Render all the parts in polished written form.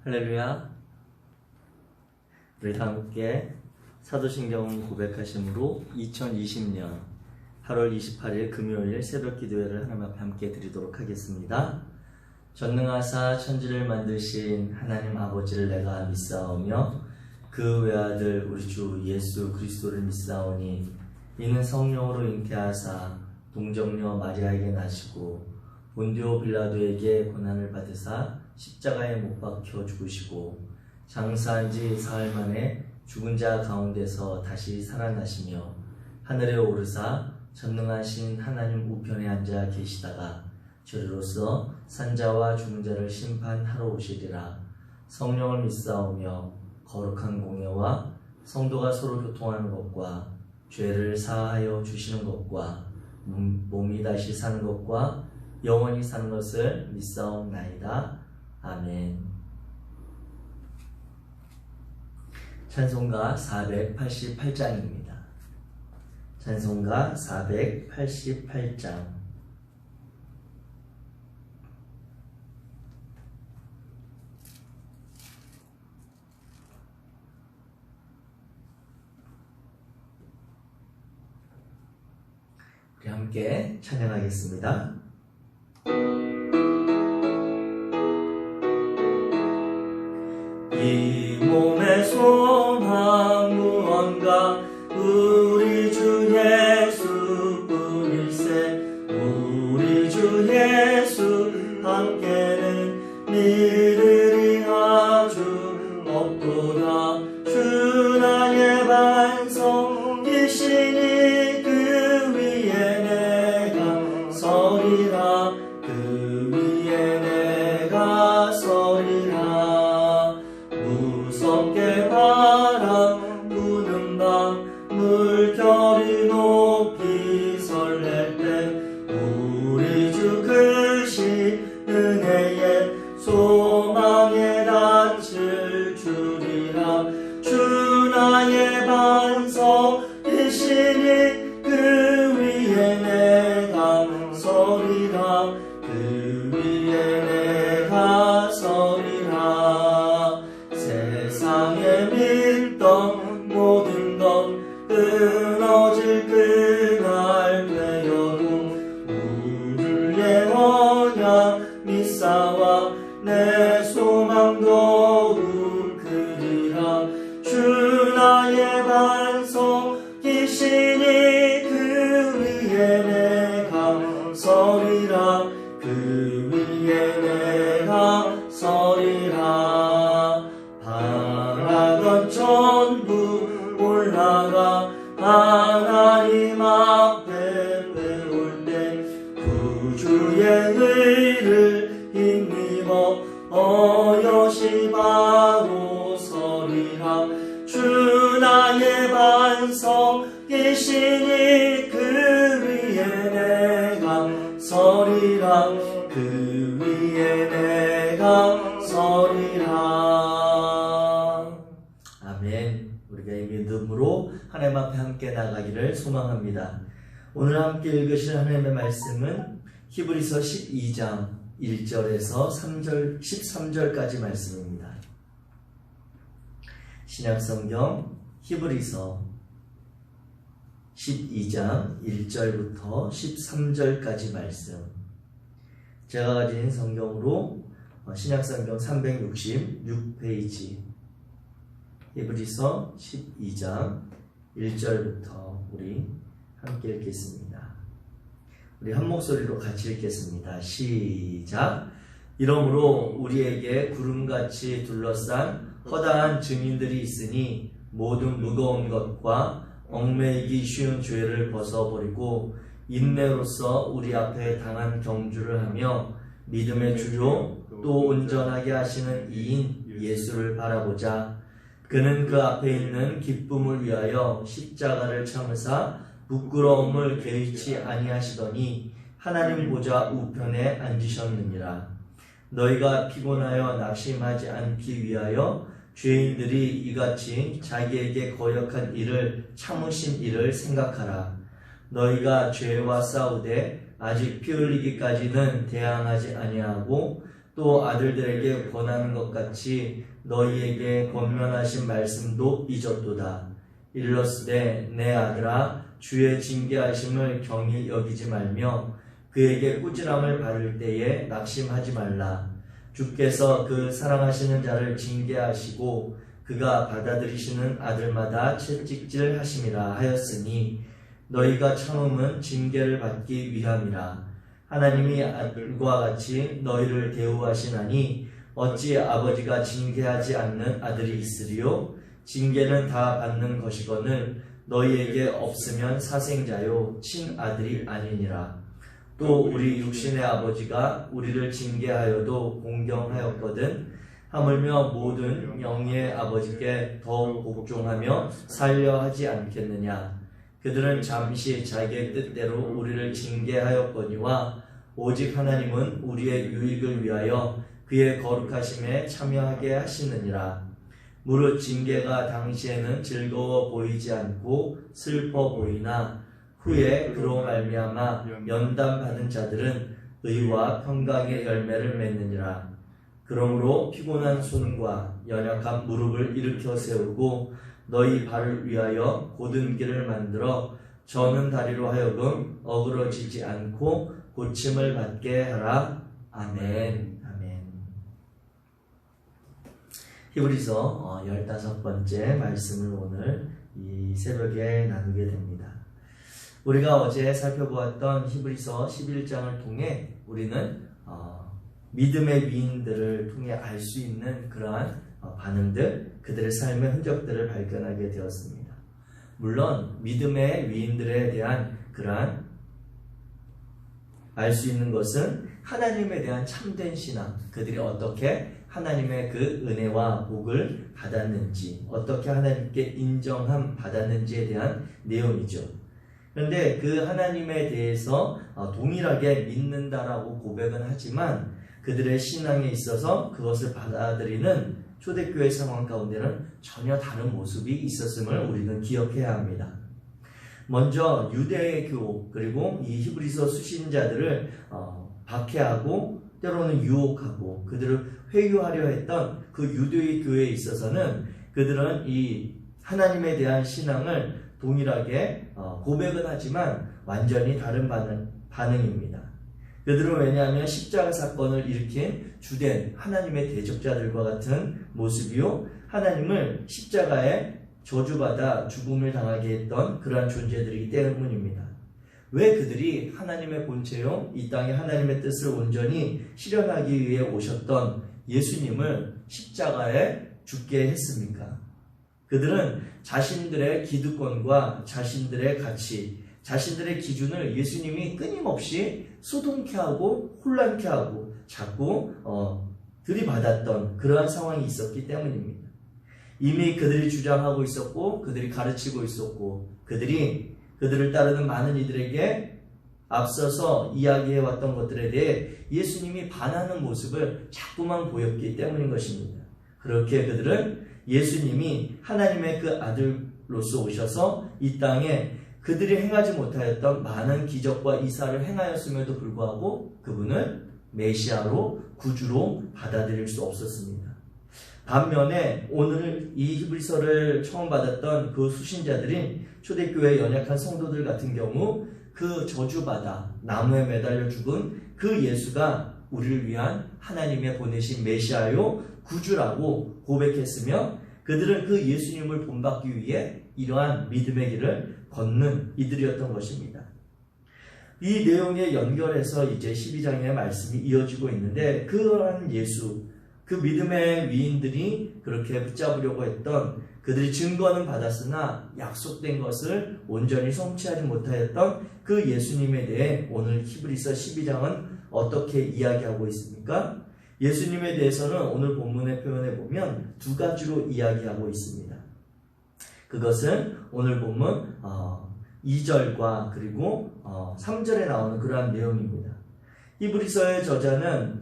할렐루야. 우리 다 함께 사도신경 고백하심으로 2020년 8월 28일 금요일 새벽 기도회를 하나님 앞에 함께 드리도록 하겠습니다. 전능하사 천지를 만드신 하나님 아버지를 내가 믿사오며 그 외아들 우리 주 예수 그리스도를 믿사오니 이는 성령으로 잉태하사 동정녀 마리아에게 나시고 본디오 빌라도에게 고난을 받으사 십자가에 못 박혀 죽으시고 장사한 지 사흘 만에 죽은 자 가운데서 다시 살아나시며 하늘에 오르사 전능하신 하나님 우편에 앉아 계시다가 저리로서 산자와 죽은 자를 심판하러 오시리라. 성령을 믿사오며 거룩한 공예와 성도가 서로 교통하는 것과 죄를 사하여 주시는 것과 몸이 다시 사는 것과 영원히 사는 것을 믿사옵나이다. 아멘. 찬송가 488장입니다. 찬송가 488장. 우리 함께 찬양하겠습니다. 이 몸의 소망 무언가 우리 주 예수뿐일세. 우리 주 예수 함께는 믿으리 아주 없도다. 주 나의 반석이시니 그 위에 내가 서리라. 그 위에 내가 서리라. 무섭게 바람 부는 밤 물결이 높이 설렐 때 우리 주 크신 은혜에 소망에 닿을 줄이라. 주 나의 반석이시니 그 위에 내가 서리라. 그 위에 내가 서리라. 세상에 믿던 모든 것 끊어질 그날 되어도 우리의 언약 믿사와 내 소망 더욱 크리라. 주 나의 반석이시니 그 위에 내가 서리라. 그 위에 내가 서리라. 바라던 전부 올라가 하나님 앞에 배울 때 구주의 의를 힘입어 어여시 바로 서리라. 주 나의 반석이시니 그 위에 내가 서리라. 그 위에 내가 서리라. 아멘. 우리가 이 믿음으로 하나님 앞에 함께 나가기를 소망합니다. 오늘 함께 읽으실 하나님의 말씀은 히브리서 12장 1절에서 13절까지 말씀입니다. 신약성경 히브리서 12장 1절부터 13절까지 말씀. 제가 가진 성경으로 신약성경 366페이지 히브리서 12장 1절부터 우리 함께 읽겠습니다. 우리 한 목소리로 같이 읽겠습니다. 시작. 이러므로 우리에게 구름같이 둘러싼 허다한 증인들이 있으니 모든 무거운 것과 얽매이기 쉬운 죄를 벗어버리고 인내로서 우리 앞에 당한 경주를 하며 믿음의 주요 또 온전하게 하시는 이인 예수를 바라보자. 그는 그 앞에 있는 기쁨을 위하여 십자가를 참으사 부끄러움을 개의치 아니하시더니 하나님 보좌 우편에 앉으셨느니라. 너희가 피곤하여 낙심하지 않기 위하여 죄인들이 이같이 자기에게 거역한 일을 참으신 일을 생각하라. 너희가 죄와 싸우되 아직 피 흘리기까지는 대항하지 아니하고 또 아들들에게 권하는 것 같이 너희에게 권면하신 말씀도 잊었도다. 일렀으되 내 아들아 주의 징계하심을 경히 여기지 말며 그에게 꾸지람을 받을 때에 낙심하지 말라. 주께서 그 사랑하시는 자를 징계하시고 그가 받아들이시는 아들마다 채찍질 하심이라 하였으니 너희가 참음은 징계를 받기 위함이라. 하나님이 아들과 같이 너희를 대우하시나니 어찌 아버지가 징계하지 않는 아들이 있으리요? 징계는 다 받는 것이거늘 너희에게 없으면 사생자요 친아들이 아니니라. 또 우리 육신의 아버지가 우리를 징계하여도 공경하였거든 하물며 모든 영의 아버지께 더욱 복종하며 살려 하지 않겠느냐. 그들은 잠시 자기의 뜻대로 우리를 징계하였거니와 오직 하나님은 우리의 유익을 위하여 그의 거룩하심에 참여하게 하시느니라. 무릇 징계가 당시에는 즐거워 보이지 않고 슬퍼 보이나 후에 그로 말미암아 연단받은 자들은 의와 평강의 열매를 맺느니라. 그러므로 피곤한 손과 연약한 무릎을 일으켜 세우고 너희 발을 위하여 곧은 길을 만들어 저는 다리로 하여금 어그러지지 않고 고침을 받게 하라. 아멘. 아멘. 히브리서 15번째 말씀을 오늘 이 새벽에 나누게 됩니다. 우리가 어제 살펴보았던 히브리서 11장을 통해 우리는 믿음의 위인들을 통해 알 수 있는 그러한 반응들, 그들의 삶의 흔적들을 발견하게 되었습니다. 물론 믿음의 위인들에 대한 그러한 알 수 있는 것은 하나님에 대한 참된 신앙, 그들이 어떻게 하나님의 그 은혜와 복을 받았는지, 어떻게 하나님께 인정함 받았는지에 대한 내용이죠. 그런데 그 하나님에 대해서 동일하게 믿는다라고 고백은 하지만 그들의 신앙에 있어서 그것을 받아들이는 초대교회 상황 가운데는 전혀 다른 모습이 있었음을 우리는 기억해야 합니다. 먼저 유대의 교우 그리고 이 히브리서 수신자들을 박해하고 때로는 유혹하고 그들을 회유하려 했던 그 유대의 교회에 있어서는 그들은 이 하나님에 대한 신앙을 동일하게 고백은 하지만 완전히 다른 반응입니다. 그들은 왜냐하면 십자가 사건을 일으킨 주된 하나님의 대적자들과 같은 모습이요, 하나님을 십자가에 저주받아 죽음을 당하게 했던 그러한 존재들이기 때문입니다. 왜 그들이 하나님의 본체요 이 땅에 하나님의 뜻을 온전히 실현하기 위해 오셨던 예수님을 십자가에 죽게 했습니까? 그들은 자신들의 기득권과 자신들의 가치, 자신들의 기준을 예수님이 끊임없이 소동케 하고 혼란케 하고 자꾸 들이받았던 그러한 상황이 있었기 때문입니다. 이미 그들이 주장하고 있었고 그들이 가르치고 있었고 그들을 따르는 많은 이들에게 앞서서 이야기해왔던 것들에 대해 예수님이 반하는 모습을 자꾸만 보였기 때문인 것입니다. 그렇게 그들은 예수님이 하나님의 그 아들로서 오셔서 이 땅에 그들이 행하지 못하였던 많은 기적과 이사를 행하였음에도 불구하고 그분을 메시아로 구주로 받아들일 수 없었습니다. 반면에 오늘 이 히브리서를 처음 받았던 그 수신자들인 초대교회 연약한 성도들 같은 경우 그 저주받아 나무에 매달려 죽은 그 예수가 우리를 위한 하나님의 보내신 메시아요 구주라고 고백했으며 그들은 그 예수님을 본받기 위해 이러한 믿음의 길을 걷는 이들이었던 것입니다. 이 내용에 연결해서 이제 12장의 말씀이 이어지고 있는데 그러한 예수, 그 믿음의 위인들이 그렇게 붙잡으려고 했던 그들이 증거는 받았으나 약속된 것을 온전히 성취하지 못하였던 그 예수님에 대해 오늘 히브리서 12장은 어떻게 이야기하고 있습니까? 예수님에 대해서는 오늘 본문의 표현에 보면 두 가지로 이야기하고 있습니다. 그것은 오늘 본문 2절과 그리고 3절에 나오는 그러한 내용입니다. 히브리서의 저자는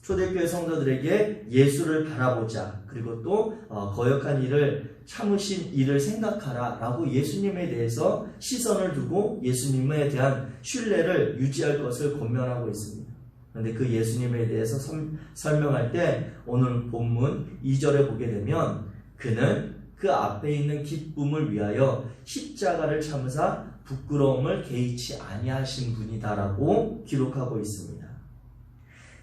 초대교회 성도들에게 예수를 바라보자, 그리고 또 거역한 일을 참으신 일을 생각하라 라고 예수님에 대해서 시선을 두고 예수님에 대한 신뢰를 유지할 것을 권면하고 있습니다. 그런데 그 예수님에 대해서 설명할 때 오늘 본문 2절에 보게 되면 그는 그 앞에 있는 기쁨을 위하여 십자가를 참으사 부끄러움을 개의치 아니하신 분이다라고 기록하고 있습니다.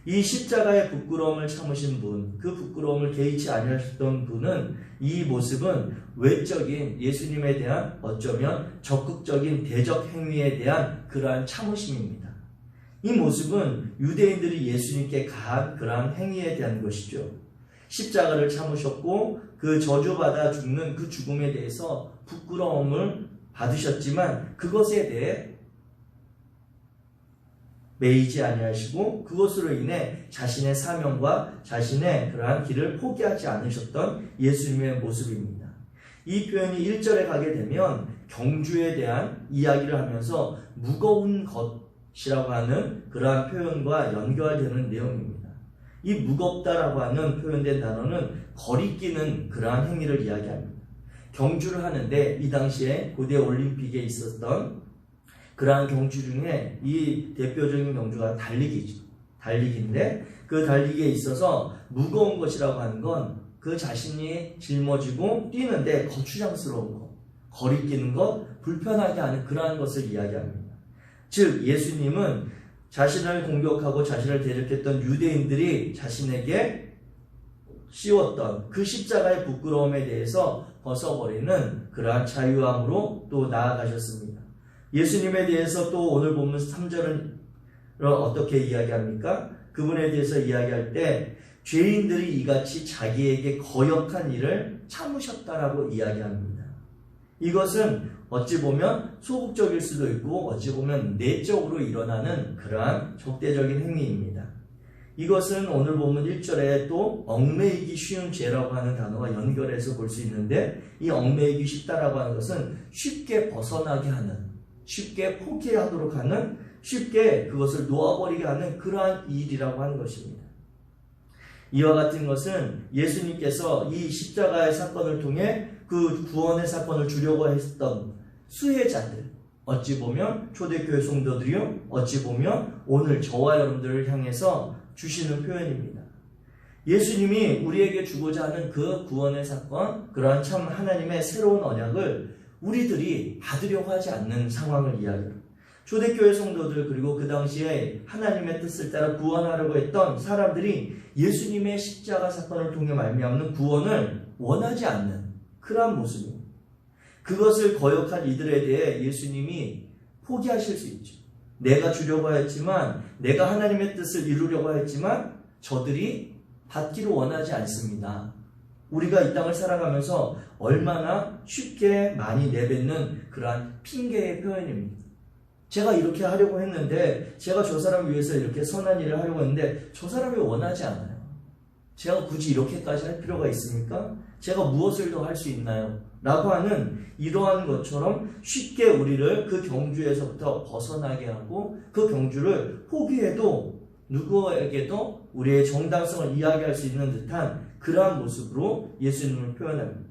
이 십자가의 부끄러움을 참으신 분, 그 부끄러움을 개의치 아니하셨던 분은 이 모습은 외적인 예수님에 대한 어쩌면 적극적인 대적 행위에 대한 그러한 참으심입니다. 이 모습은 유대인들이 예수님께 가한 그러한 행위에 대한 것이죠. 십자가를 참으셨고 그 저주받아 죽는 그 죽음에 대해서 부끄러움을 받으셨지만 그것에 대해 매이지 아니하시고 그것으로 인해 자신의 사명과 자신의 그러한 길을 포기하지 않으셨던 예수님의 모습입니다. 이 표현이 1절에 가게 되면 경주에 대한 이야기를 하면서 무거운 것이라고 하는 그러한 표현과 연결되는 내용입니다. 이 무겁다라고 하는 표현된 단어는 거리끼는 그러한 행위를 이야기합니다. 경주를 하는데 이 당시에 고대 올림픽에 있었던 그러한 경주 중에 이 대표적인 경주가 달리기죠. 달리기인데 그 달리기에 있어서 무거운 것이라고 하는 건 그 자신이 짊어지고 뛰는데 거추장스러운 것, 거리끼는 것, 불편하게 하는 그러한 것을 이야기합니다. 즉 예수님은 자신을 공격하고 자신을 대적했던 유대인들이 자신에게 씌웠던 그 십자가의 부끄러움에 대해서 벗어버리는 그러한 자유함으로 또 나아가셨습니다. 예수님에 대해서 또 오늘 보면 3절은 어떻게 이야기합니까? 그분에 대해서 이야기할 때 죄인들이 이같이 자기에게 거역한 일을 참으셨다라고 이야기합니다. 이것은 어찌 보면 소극적일 수도 있고 어찌 보면 내적으로 일어나는 그러한 적대적인 행위입니다. 이것은 오늘 보면 1절에 또 얽매이기 쉬운 죄라고 하는 단어가 연결해서 볼 수 있는데 이 얽매이기 쉽다라고 하는 것은 쉽게 벗어나게 하는, 쉽게 포기하도록 하는, 쉽게 그것을 놓아버리게 하는 그러한 일이라고 하는 것입니다. 이와 같은 것은 예수님께서 이 십자가의 사건을 통해 그 구원의 사건을 주려고 했던 수혜자들, 어찌 보면 초대교회 성도들이요, 어찌 보면 오늘 저와 여러분들을 향해서 주시는 표현입니다. 예수님이 우리에게 주고자 하는 그 구원의 사건, 그러한 참 하나님의 새로운 언약을 우리들이 받으려고 하지 않는 상황을 이야기합니다. 초대교회 성도들 그리고 그 당시에 하나님의 뜻을 따라 구원하려고 했던 사람들이 예수님의 십자가 사건을 통해 말미암는 구원을 원하지 않는 그러한 모습입니다. 그것을 거역한 이들에 대해 예수님이 포기하실 수 있죠. 내가 주려고 했지만, 내가 하나님의 뜻을 이루려고 했지만 저들이 받기를 원하지 않습니다. 우리가 이 땅을 살아가면서 얼마나 쉽게 많이 내뱉는 그러한 핑계의 표현입니다. 제가 이렇게 하려고 했는데, 제가 저 사람을 위해서 이렇게 선한 일을 하려고 했는데 저 사람이 원하지 않아요. 제가 굳이 이렇게까지 할 필요가 있습니까? 제가 무엇을 더 할 수 있나요? 라고 하는 이러한 것처럼 쉽게 우리를 그 경주에서부터 벗어나게 하고 그 경주를 포기해도 누구에게도 우리의 정당성을 이야기할 수 있는 듯한 그러한 모습으로 예수님을 표현합니다.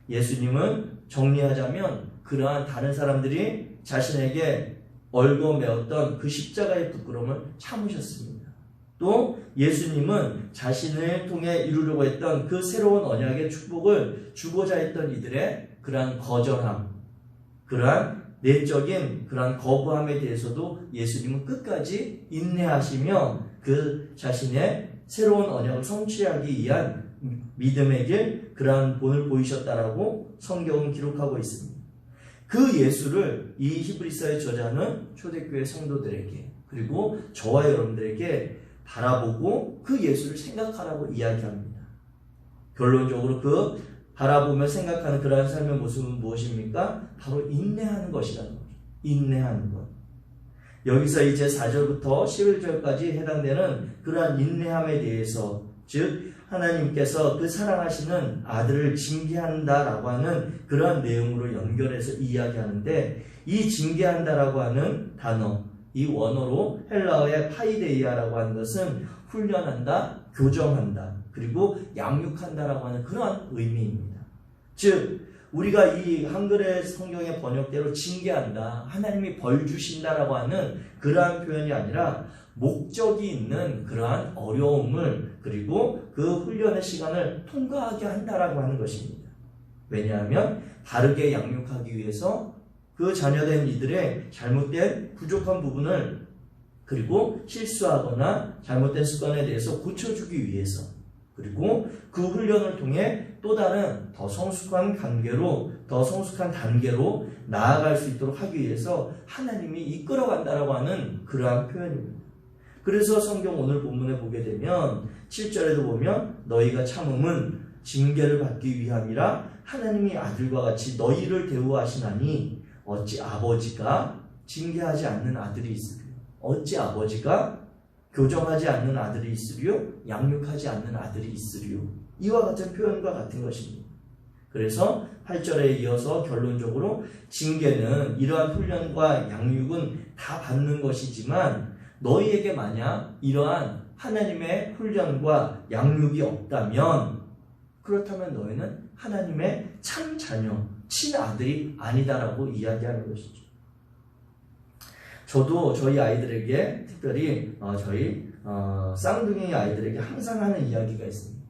예수님은 정리하자면 그러한 다른 사람들이 자신에게 얽어매었던 그 십자가의 부끄러움을 참으셨습니다. 또 예수님은 자신을 통해 이루려고 했던 그 새로운 언약의 축복을 주고자 했던 이들의 그러한 거절함, 그러한 내적인 그러한 거부함에 대해서도 예수님은 끝까지 인내하시며 그 자신의 새로운 언약을 성취하기 위한 믿음의 길, 그러한 본을 보이셨다라고 성경은 기록하고 있습니다. 그 예수를 이 히브리서의 저자는 초대교회 성도들에게 그리고 저와 여러분들에게 바라보고 그 예수를 생각하라고 이야기합니다. 결론적으로 그 바라보며 생각하는 그러한 삶의 모습은 무엇입니까? 바로 인내하는 것이라는 거죠. 인내하는 것. 여기서 이제 4절부터 11절까지 해당되는 그러한 인내함에 대해서, 즉 하나님께서 그 사랑하시는 아들을 징계한다라고 하는 그러한 내용으로 연결해서 이야기하는데, 이 징계한다라고 하는 단어, 이 원어로 헬라어의 파이데이아라고 하는 것은 훈련한다, 교정한다, 그리고 양육한다라고 하는 그러한 의미입니다. 즉 우리가 이 한글의 성경의 번역대로 징계한다, 하나님이 벌 주신다라고 하는 그러한 표현이 아니라 목적이 있는 그러한 어려움을 그리고 그 훈련의 시간을 통과하게 한다라고 하는 것입니다. 왜냐하면 바르게 양육하기 위해서 그 자녀된 이들의 잘못된 부족한 부분을 그리고 실수하거나 잘못된 습관에 대해서 고쳐주기 위해서 그리고 그 훈련을 통해 또 다른 더 성숙한 관계로 더 성숙한 단계로 나아갈 수 있도록 하기 위해서 하나님이 이끌어간다라고 하는 그러한 표현입니다. 그래서 성경 오늘 본문에 보게 되면 7절에도 보면 너희가 참음은 징계를 받기 위함이라 하나님이 아들과 같이 너희를 대우하시나니 어찌 아버지가 징계하지 않는 아들이 있으리요 어찌 아버지가 교정하지 않는 아들이 있으리요 양육하지 않는 아들이 있으리요 이와 같은 표현과 같은 것입니다. 그래서 8절에 이어서 결론적으로 징계는 이러한 훈련과 양육은 다 받는 것이지만 너희에게 만약 이러한 하나님의 훈련과 양육이 없다면 그렇다면 너희는 하나님의 참 자녀, 친아들이 아니다라고 이야기하는 것이죠. 저도 저희 아이들에게 특별히 저희 쌍둥이 아이들에게 항상 하는 이야기가 있습니다.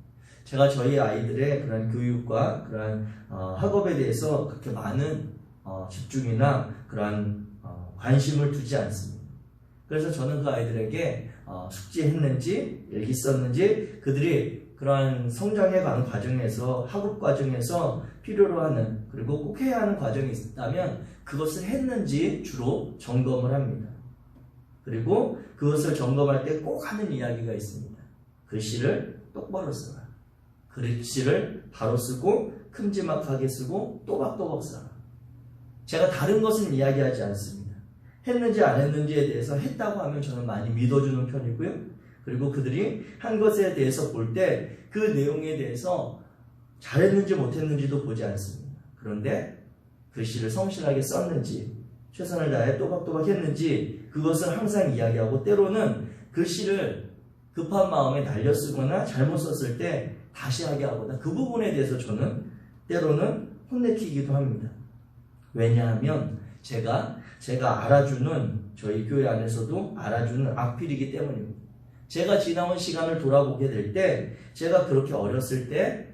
제가 저희 아이들의 그런 교육과 그런 학업에 대해서 그렇게 많은 집중이나 그런 관심을 두지 않습니다. 그래서 저는 그 아이들에게 숙제했는지 일기 썼는지 그들이 그러한 성장해 가는 과정에서 학업 과정에서 필요로 하는 그리고 꼭 해야 하는 과정이 있다면 그것을 했는지 주로 점검을 합니다. 그리고 그것을 점검할 때 꼭 하는 이야기가 있습니다. 글씨를 똑바로 써라. 글씨를 바로 쓰고 큼지막하게 쓰고 또박또박 써라. 제가 다른 것은 이야기하지 않습니다. 했는지 안 했는지에 대해서 했다고 하면 저는 많이 믿어주는 편이고요. 그리고 그들이 한 것에 대해서 볼 때 그 내용에 대해서 잘했는지 못했는지도 보지 않습니다. 그런데 글씨를 성실하게 썼는지 최선을 다해 또박또박 했는지 그것을 항상 이야기하고 때로는 글씨를 급한 마음에 날려 쓰거나 잘못 썼을 때 다시 하게 하거나 그 부분에 대해서 저는 때로는 혼내키기도 합니다. 왜냐하면 제가 알아주는 저희 교회 안에서도 알아주는 악필이기 때문입니다. 제가 지나온 시간을 돌아보게 될 때 제가 그렇게 어렸을 때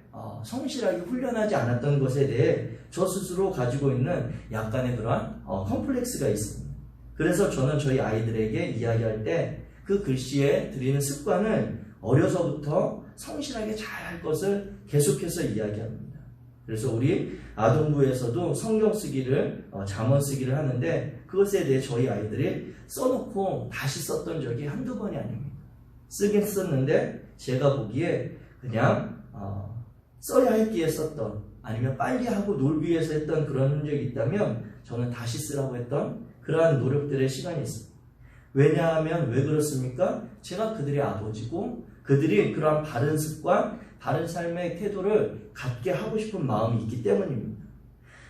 성실하게 훈련하지 않았던 것에 대해 저 스스로 가지고 있는 약간의 그러한 컴플렉스가 있습니다. 그래서 저는 저희 아이들에게 이야기할 때 그 글씨에 들이는 습관을 어려서부터 성실하게 잘 할 것을 계속해서 이야기합니다. 그래서 우리 아동부에서도 성경 쓰기를 잠언 쓰기를 하는데 그것에 대해 저희 아이들이 써놓고 다시 썼던 적이 한두 번이 아닙니다. 쓰긴 썼는데 제가 보기에 그냥 써야 했기에 썼던 아니면 빨리 하고 놀기 위해서 했던 그런 흔적이 있다면 저는 다시 쓰라고 했던 그러한 노력들의 시간이 있습니다. 왜냐하면 왜 그렇습니까? 제가 그들의 아버지고 그들이 그러한 바른 습관, 바른 삶의 태도를 갖게 하고 싶은 마음이 있기 때문입니다.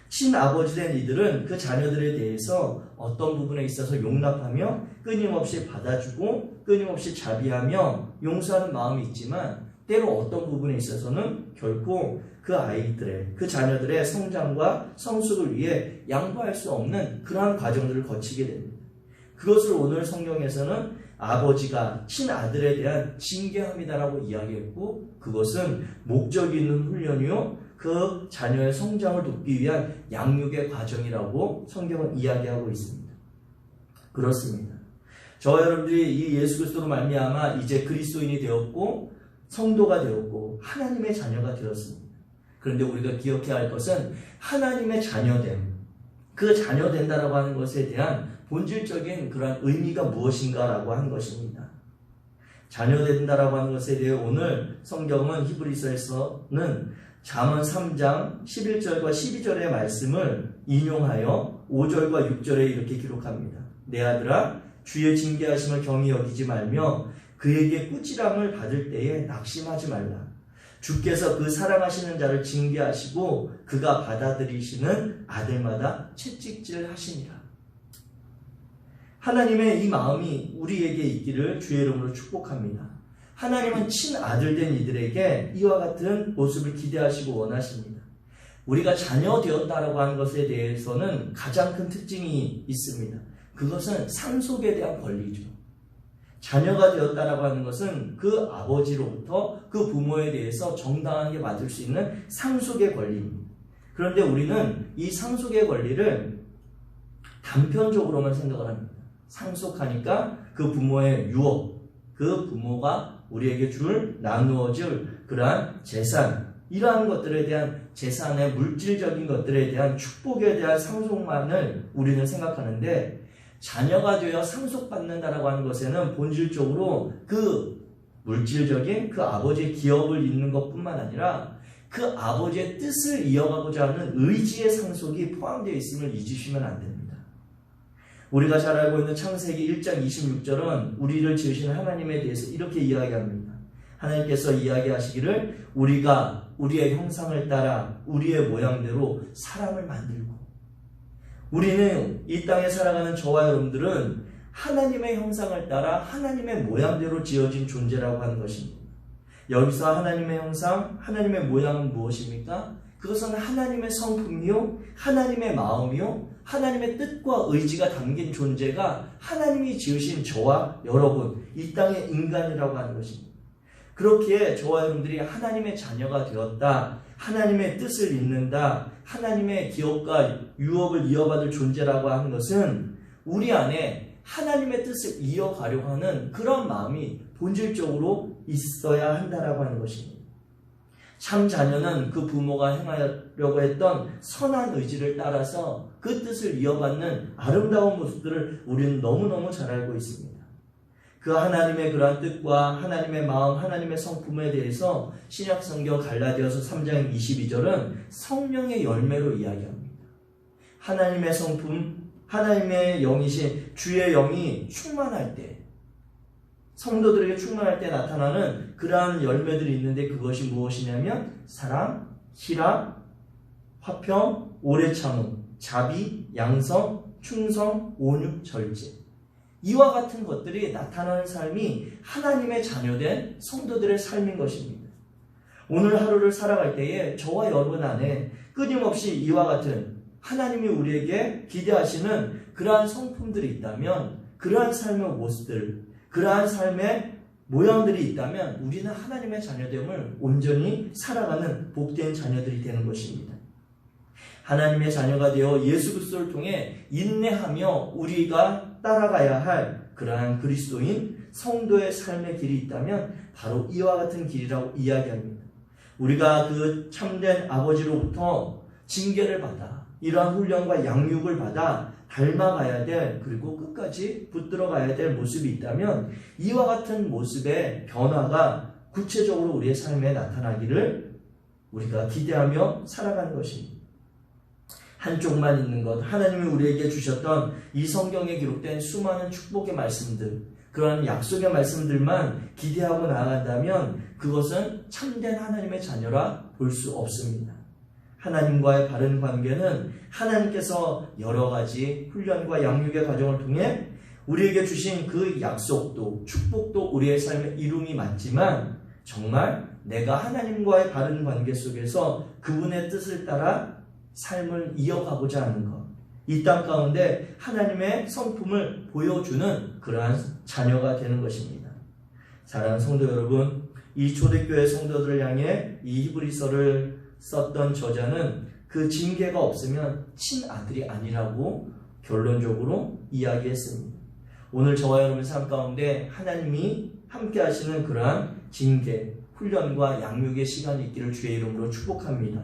친아버지 된 이들은 그 자녀들에 대해서 어떤 부분에 있어서 용납하며 끊임없이 받아주고 끊임없이 자비하며 용서하는 마음이 있지만 때로 어떤 부분에 있어서는 결코 그 아이들의, 그 자녀들의 성장과 성숙을 위해 양보할 수 없는 그러한 과정들을 거치게 됩니다. 그것을 오늘 성경에서는 아버지가 친아들에 대한 징계함이다라고 이야기했고 그것은 목적이 있는 훈련이요 그 자녀의 성장을 돕기 위한 양육의 과정이라고 성경은 이야기하고 있습니다. 그렇습니다. 저와 여러분들이 이 예수 그리스도로 말미암아 이제 그리스도인이 되었고 성도가 되었고 하나님의 자녀가 되었습니다. 그런데 우리가 기억해야 할 것은 하나님의 자녀됨, 그 자녀된다라고 하는 것에 대한 본질적인 그런 의미가 무엇인가라고 하는 것입니다. 자녀된다라고 하는 것에 대해 오늘 성경은 히브리서에서는 잠언 3장 11절과 12절의 말씀을 인용하여 5절과 6절에 이렇게 기록합니다. 내 아들아 주의 징계하심을 경히 여기지 말며 그에게 꾸지람을 받을 때에 낙심하지 말라. 주께서 그 사랑하시는 자를 징계하시고 그가 받아들이시는 아들마다 채찍질 하시니라. 하나님의 이 마음이 우리에게 있기를 주의 이름으로 축복합니다. 하나님은 친아들된 이들에게 이와 같은 모습을 기대하시고 원하십니다. 우리가 자녀 되었다라고 하는 것에 대해서는 가장 큰 특징이 있습니다. 그것은 상속에 대한 권리죠. 자녀가 되었다라고 하는 것은 그 아버지로부터 그 부모에 대해서 정당하게 받을 수 있는 상속의 권리입니다. 그런데 우리는 이 상속의 권리를 단편적으로만 생각을 합니다. 상속하니까 그 부모의 유업, 그 부모가 우리에게 나누어줄 그러한 재산, 이러한 것들에 대한 재산의 물질적인 것들에 대한 축복에 대한 상속만을 우리는 생각하는데, 자녀가 되어 상속받는다라고 하는 것에는 본질적으로 그 물질적인 그 아버지의 기업을 잇는 것뿐만 아니라 그 아버지의 뜻을 이어가고자 하는 의지의 상속이 포함되어 있음을 잊으시면 안 됩니다. 우리가 잘 알고 있는 창세기 1장 26절은 우리를 지으신 하나님에 대해서 이렇게 이야기합니다. 하나님께서 이야기하시기를 우리가 우리의 형상을 따라 우리의 모양대로 사람을 만들고, 우리는 이 땅에 살아가는 저와 여러분들은 하나님의 형상을 따라 하나님의 모양대로 지어진 존재라고 하는 것입니다. 여기서 하나님의 형상, 하나님의 모양은 무엇입니까? 그것은 하나님의 성품이요, 하나님의 마음이요, 하나님의 뜻과 의지가 담긴 존재가 하나님이 지으신 저와 여러분, 이 땅의 인간이라고 하는 것입니다. 그렇기에 저와 여러분들이 하나님의 자녀가 되었다, 하나님의 뜻을 잇는다, 하나님의 기업과 유업을 이어받을 존재라고 하는 것은 우리 안에 하나님의 뜻을 이어가려고 하는 그런 마음이 본질적으로 있어야 한다라고 하는 것입니다. 참 자녀는 그 부모가 행하려고 했던 선한 의지를 따라서 그 뜻을 이어받는 아름다운 모습들을 우리는 너무너무 잘 알고 있습니다. 그 하나님의 그러한 뜻과 하나님의 마음, 하나님의 성품에 대해서 신약성경 갈라디아서 3장 22절은 성령의 열매로 이야기합니다. 하나님의 성품, 하나님의 영이신 주의 영이 충만할 때, 성도들에게 충만할 때 나타나는 그러한 열매들이 있는데, 그것이 무엇이냐면 사랑, 희락, 화평, 오래 참음, 자비, 양성, 충성, 온유, 절제, 이와 같은 것들이 나타나는 삶이 하나님의 자녀된 성도들의 삶인 것입니다. 오늘 하루를 살아갈 때에 저와 여러분 안에 끊임없이 이와 같은 하나님이 우리에게 기대하시는 그러한 성품들이 있다면, 그러한 삶의 모습들, 그러한 삶의 모양들이 있다면 우리는 하나님의 자녀됨을 온전히 살아가는 복된 자녀들이 되는 것입니다. 하나님의 자녀가 되어 예수 그리스도를 통해 인내하며 우리가 따라가야 할 그러한 그리스도인 성도의 삶의 길이 있다면 바로 이와 같은 길이라고 이야기합니다. 우리가 그 참된 아버지로부터 징계를 받아 이러한 훈련과 양육을 받아 닮아가야 될, 그리고 끝까지 붙들어가야 될 모습이 있다면 이와 같은 모습의 변화가 구체적으로 우리의 삶에 나타나기를 우리가 기대하며 살아가는 것입니다. 한쪽만 있는 것, 하나님이 우리에게 주셨던 이 성경에 기록된 수많은 축복의 말씀들, 그런 약속의 말씀들만 기대하고 나아간다면 그것은 참된 하나님의 자녀라 볼 수 없습니다. 하나님과의 바른 관계는 하나님께서 여러 가지 훈련과 양육의 과정을 통해 우리에게 주신 그 약속도 축복도 우리의 삶의 이름이 맞지만, 정말 내가 하나님과의 바른 관계 속에서 그분의 뜻을 따라 삶을 이어가고자 하는 것, 이 땅 가운데 하나님의 성품을 보여주는 그러한 자녀가 되는 것입니다. 사랑하는 성도 여러분, 이 초대교회 성도들을 향해 이 히브리서를 썼던 저자는 그 징계가 없으면 친아들이 아니라고 결론적으로 이야기했습니다. 오늘 저와 여러분의 삶 가운데 하나님이 함께 하시는 그러한 징계, 훈련과 양육의 시간이 있기를 주의 이름으로 축복합니다.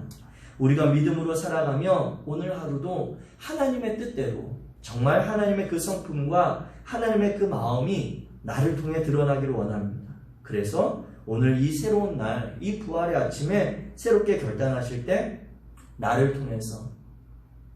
우리가 믿음으로 살아가며 오늘 하루도 하나님의 뜻대로 정말 하나님의 그 성품과 하나님의 그 마음이 나를 통해 드러나기를 원합니다. 그래서 오늘 이 새로운 날, 이 부활의 아침에 새롭게 결단하실 때 나를 통해서,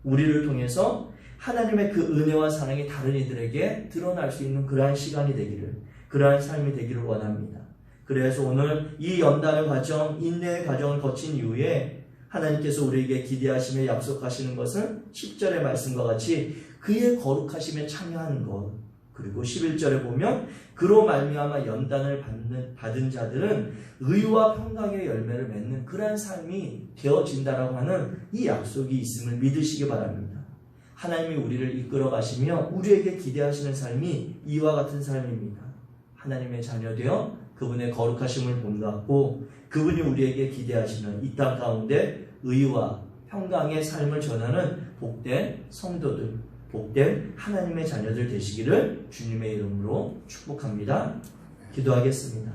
우리를 통해서 하나님의 그 은혜와 사랑이 다른 이들에게 드러날 수 있는 그러한 시간이 되기를, 그러한 삶이 되기를 원합니다. 그래서 오늘 이 연단의 과정, 인내의 과정을 거친 이후에 하나님께서 우리에게 기대하시며 약속하시는 것은 10절의 말씀과 같이 그의 거룩하심에 참여하는 것, 그리고 11절에 보면 그로 말미암아 연단을 받은 자들은 의와 평강의 열매를 맺는 그러한 삶이 되어진다라고 하는 이 약속이 있음을 믿으시기 바랍니다. 하나님이 우리를 이끌어 가시며 우리에게 기대하시는 삶이 이와 같은 삶입니다. 하나님의 자녀 되어 그분의 거룩하심을 본받고 그분이 우리에게 기대하시는 이 땅 가운데 의와 평강의 삶을 전하는 복된 성도들, 복된 하나님의 자녀들 되시기를 주님의 이름으로 축복합니다. 기도하겠습니다.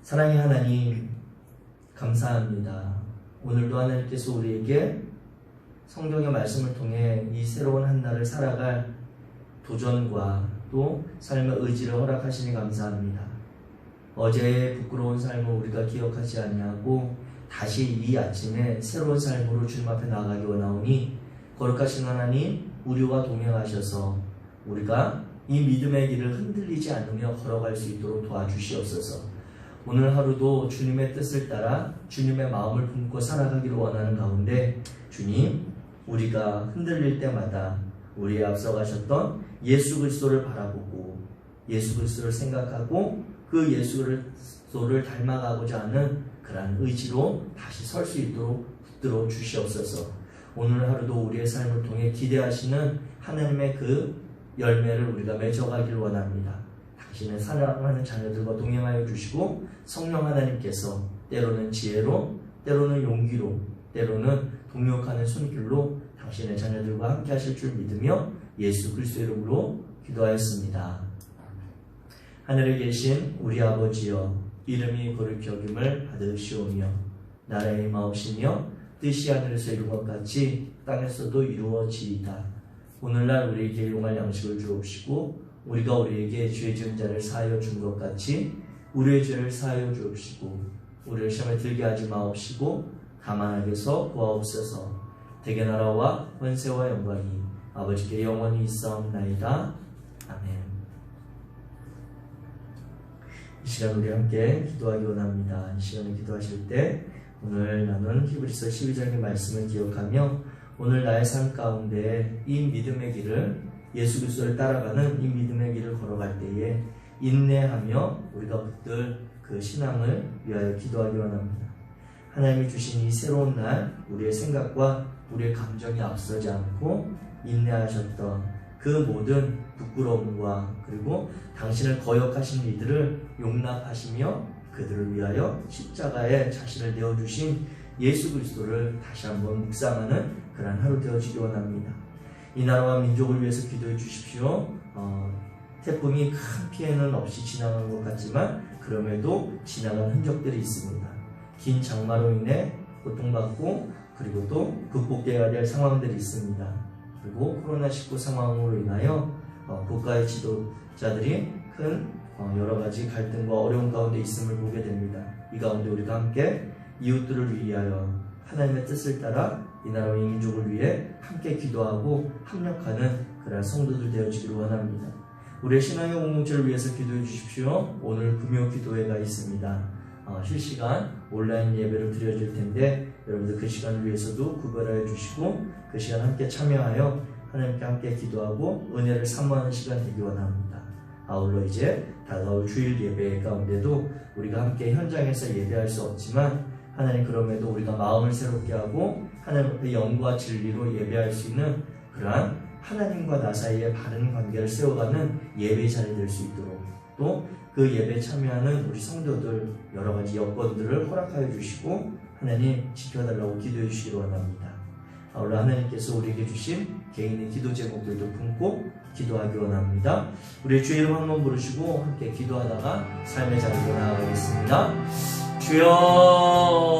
사랑의 하나님, 감사합니다. 오늘도 하나님께서 우리에게 성경의 말씀을 통해 이 새로운 한 날을 살아갈 도전과 또 삶의 의지를 허락하시니 감사합니다. 어제의 부끄러운 삶을 우리가 기억하지 아니하고 다시 이 아침에 새로운 삶으로 주님 앞에 나아가기 원하오니 거룩하신 하나님, 우리와 동행하셔서 우리가 이 믿음의 길을 흔들리지 않으며 걸어갈 수 있도록 도와주시옵소서. 오늘 하루도 주님의 뜻을 따라 주님의 마음을 품고 살아가기를 원하는 가운데 주님, 우리가 흔들릴 때마다 우리의 앞서가셨던 예수 그리스도를 바라보고 예수 그리스도를 생각하고 그 예수 그리스도를 닮아가고자 하는 그러한 의지로 다시 설 수 있도록 붙들어 주시옵소서. 오늘 하루도 우리의 삶을 통해 기대하시는 하나님의 그 열매를 우리가 맺어가길 원합니다. 당신의 사랑하는 자녀들과 동행하여 주시고 성령 하나님께서 때로는 지혜로, 때로는 용기로, 때로는 동력하는 손길로 당신의 자녀들과 함께 하실 줄 믿으며 예수 그리스도의 이름으로 기도하였습니다. 하늘에 계신 우리 아버지여, 이름이 거룩히 여김을 받으시오며 나라의 임하옵시며 뜻이 하늘에서 이룬 것 같이 땅에서도 이루어지이다. 오늘날 우리에게 일용할 양식을 주옵시고 우리가 우리에게 죄 지은 자를 사하여 준 것 같이 우리의 죄를 사하여 주옵시고 우리를 시험에 들게 하지 마옵시고 다만 악에서 구하옵소서. 대개 나라와 권세와 영광이 아버지께 영원히 있사옵나이다. 아멘. 이 시간 우리 함께 기도하기 원합니다. 이 시간에 기도하실 때 오늘 나눈 히브리서 12장의 말씀을 기억하며 오늘 나의 삶 가운데 이 믿음의 길을, 예수 그리스도를 따라가는 이 믿음의 길을 걸어갈 때에 인내하며 우리가 붙들 그 신앙을 위하여 기도하기 원합니다. 하나님이 주신 이 새로운 날, 우리의 생각과 우리의 감정이 앞서지 않고 인내하셨던 그 모든 부끄러움과 그리고 당신을 거역하신 이들을 용납하시며 그들을 위하여 십자가에 자신을 내어주신 예수 그리스도를 다시 한번 묵상하는 그러한 하루 되어지기 원합니다. 이 나라와 민족을 위해서 기도해 주십시오. 태풍이 큰 피해는 없이 지나간 것 같지만 그럼에도 지나간 흔적들이 있습니다. 긴 장마로 인해 고통받고 그리고 또 극복되어야 될 상황들이 있습니다. 그리고 코로나19 상황으로 인하여 국가의 지도자들이 큰 여러 가지 갈등과 어려움 가운데 있음을 보게 됩니다. 이 가운데 우리가 함께 이웃들을 위하여 하나님의 뜻을 따라 이 나라와 이 민족을 위해 함께 기도하고 협력하는 그런 성도들 되어지기를 원합니다. 우리의 신앙의 공동체를 위해서 기도해 주십시오. 오늘 금요 기도회가 있습니다. 실시간 온라인 예배로 드려질 텐데 여러분들 그 시간을 위해서도 구별하여 주시고 그 시간 함께 참여하여 하나님께 함께 기도하고 은혜를 사모하는 시간 되기 원합니다. 아울러 이제 다가올 주일 예배 가운데도 우리가 함께 현장에서 예배할 수 없지만 하나님 그럼에도 우리가 마음을 새롭게 하고 하나님 앞에 영과 진리로 예배할 수 있는 그러한 하나님과 나 사이의 바른 관계를 세워가는 예배 자리 될 수 있도록 또 그 예배에 참여하는 우리 성도들 여러 가지 여건들을 허락하여 주시고 하나님 지켜달라고 기도해 주시기 원합니다. 아울러 하나님께서 우리에게 주신 개인의 기도 제목들도 품고 기도하기 원합니다. 우리의 주의 이름 한번 부르시고 함께 기도하다가 삶의 자리로 나아가겠습니다. 주여